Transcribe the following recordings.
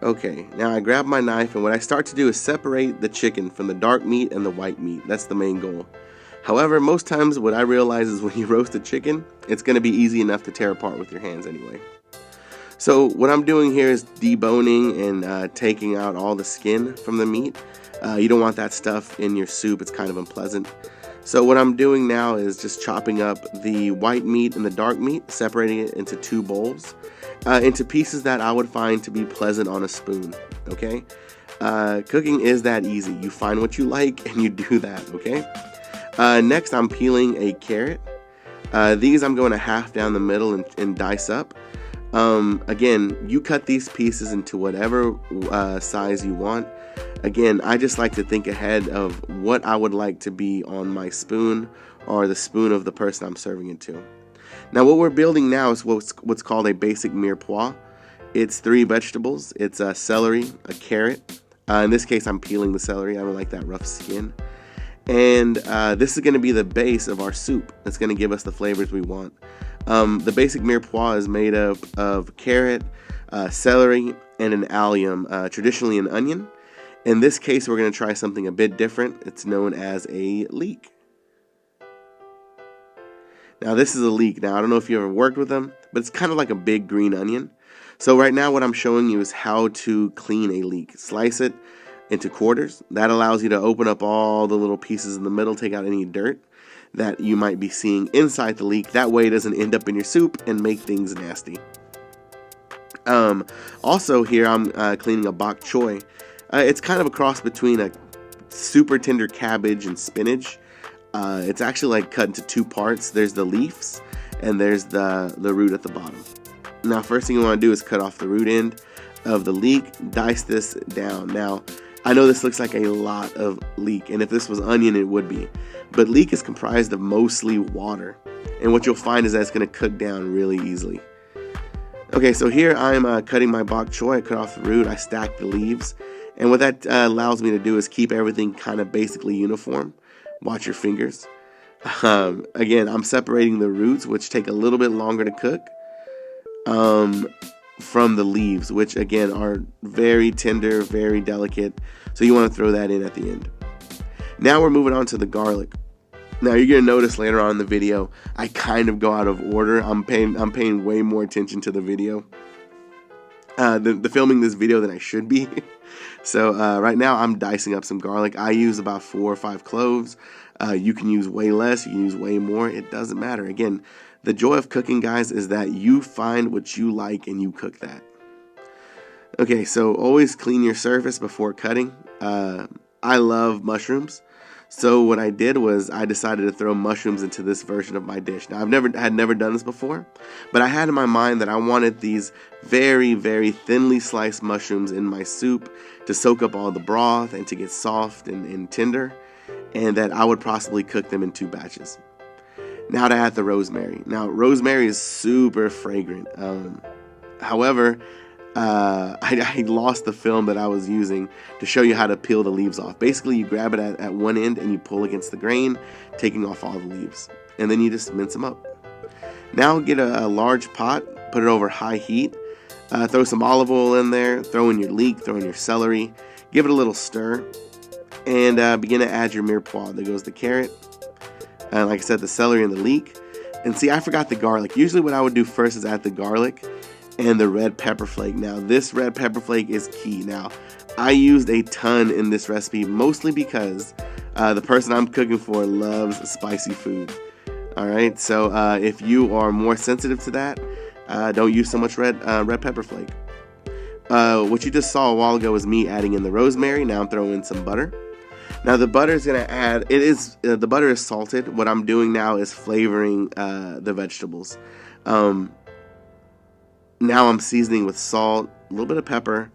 Okay, now I grab my knife, and what I start to do is separate the chicken from the dark meat and the white meat. That's the main goal. However, most times what I realize is when you roast a chicken, it's going to be easy enough to tear apart with your hands anyway. So what I'm doing here is deboning and taking out all the skin from the meat. You don't want that stuff in your soup. It's kind of unpleasant. So what I'm doing now is just chopping up the white meat and the dark meat, separating it into two bowls, into pieces that I would find to be pleasant on a spoon, okay? Cooking is that easy. You find what you like and you do that, okay? Next, I'm peeling a carrot. These I'm going to half down the middle and dice up. Again, you cut these pieces into whatever size you want. Again, I just like to think ahead of what I would like to be on my spoon or the spoon of the person I'm serving it to. Now, what we're building now is what's called a basic mirepoix. It's 3 vegetables. It's a celery, a carrot. In this case, I'm peeling the celery. I don't like that rough skin. And this is going to be the base of our soup. It's going to give us the flavors we want. The basic mirepoix is made of carrot, celery, and an allium, traditionally an onion. In this case, we're going to try something a bit different. It's known as a leek. Now, this is a leek. Now, I don't know if you ever worked with them, but it's kind of like a big green onion. So right now, what I'm showing you is how to clean a leek. Slice it into quarters. That allows you to open up all the little pieces in the middle, take out any dirt that you might be seeing inside the leek. That way it doesn't end up in your soup and make things nasty. Also here I'm cleaning a bok choy. It's kind of a cross between a super tender cabbage and spinach. It's actually like cut into 2 parts. There's the leaves and there's the root at the bottom. Now, first thing you want to do is cut off the root end of the leek, dice this down. Now, I know this looks like a lot of leek, and if this was onion, it would be. But leek is comprised of mostly water, and what you'll find is that it's going to cook down really easily. Okay, so here I'm cutting my bok choy. I cut off the root, I stack the leaves, and what that allows me to do is keep everything kind of basically uniform. Watch your fingers. Again, I'm separating the roots, which take a little bit longer to cook, from the leaves, which again are very tender, very delicate. So you want to throw that in at the end. Now we're moving on to the garlic. Now you're gonna notice later on in the video, I kind of go out of order. I'm paying way more attention to the video, the filming this video than I should be. So right now I'm dicing up some garlic. I use about 4 or 5 cloves. You can use way less, you can use way more. It doesn't matter. Again, the joy of cooking, guys, is that you find what you like and you cook that. Okay, so always clean your surface before cutting. I love mushrooms. So what I did was I decided to throw mushrooms into this version of my dish. Now, I've never done this before, but I had in my mind that I wanted these very, very thinly sliced mushrooms in my soup to soak up all the broth and to get soft and tender, and that I would possibly cook them in 2 batches. Now to add the rosemary. Now, rosemary is super fragrant. However, I lost the film that I was using to show you how to peel the leaves off. Basically, you grab it at one end and you pull against the grain, taking off all the leaves. And then you just mince them up. Now get a large pot, put it over high heat, throw some olive oil in there, throw in your leek, throw in your celery, give it a little stir, and begin to add your mirepoix. There goes the carrot, like I said, the celery and the leek. And see, I forgot the garlic. Usually what I would do first is add the garlic and the red pepper flake. Now, this red pepper flake is key. Now, I used a ton in this recipe, mostly because the person I'm cooking for loves spicy food. All right, so if you are more sensitive to that, don't use so much red pepper flake. What you just saw a while ago was me adding in the rosemary. Now I'm throwing in some butter. Now the butter is gonna add. The butter is salted. What I'm doing now is flavoring the vegetables. Now I'm seasoning with salt, a little bit of pepper,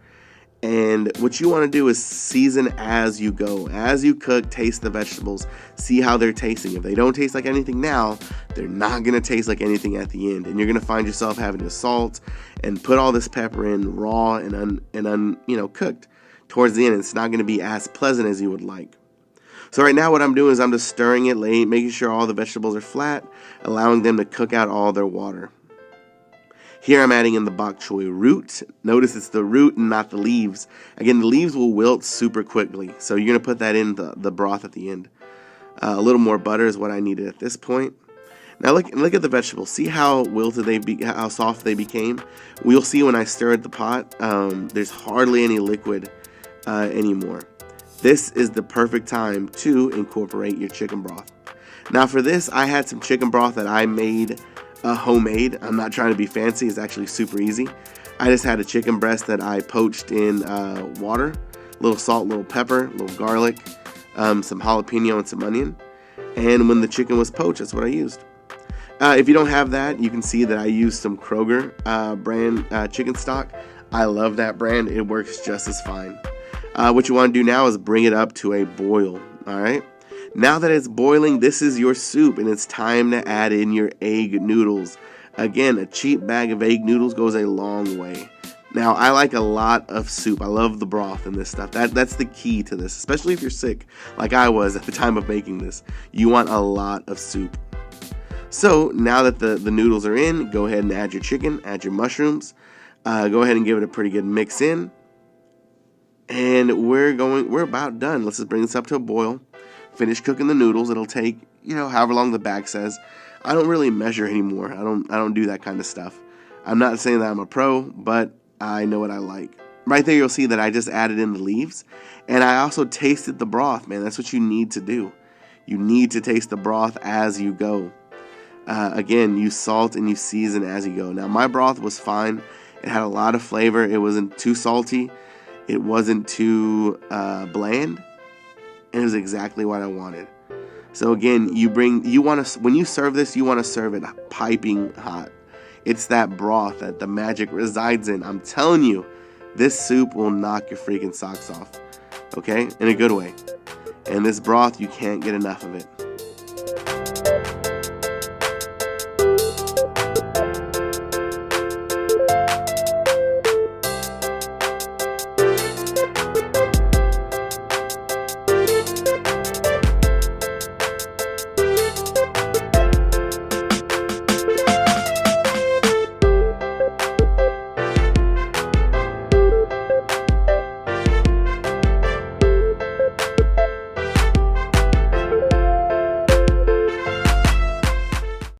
and what you want to do is season as you go. As you cook, taste the vegetables, see how they're tasting. If they don't taste like anything now, they're not gonna taste like anything at the end, and you're gonna find yourself having to salt and put all this pepper in raw and cooked towards the end. It's not gonna be as pleasant as you would like. So right now what I'm doing is I'm just stirring it, making sure all the vegetables are flat, allowing them to cook out all their water. Here I'm adding in the bok choy root. Notice it's the root and not the leaves. Again, the leaves will wilt super quickly, so you're going to put that in the broth at the end. A little more butter is what I needed at this point. Now look at the vegetables. See how wilted how soft they became? We'll see when I stir at the pot. There's hardly any liquid anymore. This is the perfect time to incorporate your chicken broth. Now for this, I had some chicken broth that I made homemade. I'm not trying to be fancy. It's actually super easy. I just had a chicken breast that I poached in water, a little salt, a little pepper, a little garlic, some jalapeno and some onion. And when the chicken was poached, that's what I used. If you don't have that, you can see that I used some Kroger brand chicken stock. I love that brand. It works just as fine. What you want to do now is bring it up to a boil. All right. Now that it's boiling, this is your soup, and it's time to add in your egg noodles. Again, a cheap bag of egg noodles goes a long way. Now, I like a lot of soup. I love the broth and this stuff. That's the key to this, especially if you're sick, like I was at the time of making this. You want a lot of soup. So now that the noodles are in, go ahead and add your chicken, add your mushrooms. Go ahead and give it a pretty good mix in. And we're about done. Let's just bring this up to a boil. Finish cooking the noodles. It'll take, however long the bag says. I don't really measure anymore. I don't do that kind of stuff. I'm not saying that I'm a pro, but I know what I like. Right there you'll see that I just added in the leaves, and I also tasted the broth, man. That's what you need to do. You need to taste the broth as you go. Again, you salt and you season as you go. Now my broth was fine. It had a lot of flavor. It wasn't too salty. It wasn't too bland. And it was exactly what I wanted. So again, when you serve this, you want to serve it piping hot. It's that broth that the magic resides in. I'm telling you, this soup will knock your freaking socks off. Okay? In a good way. And this broth, you can't get enough of it.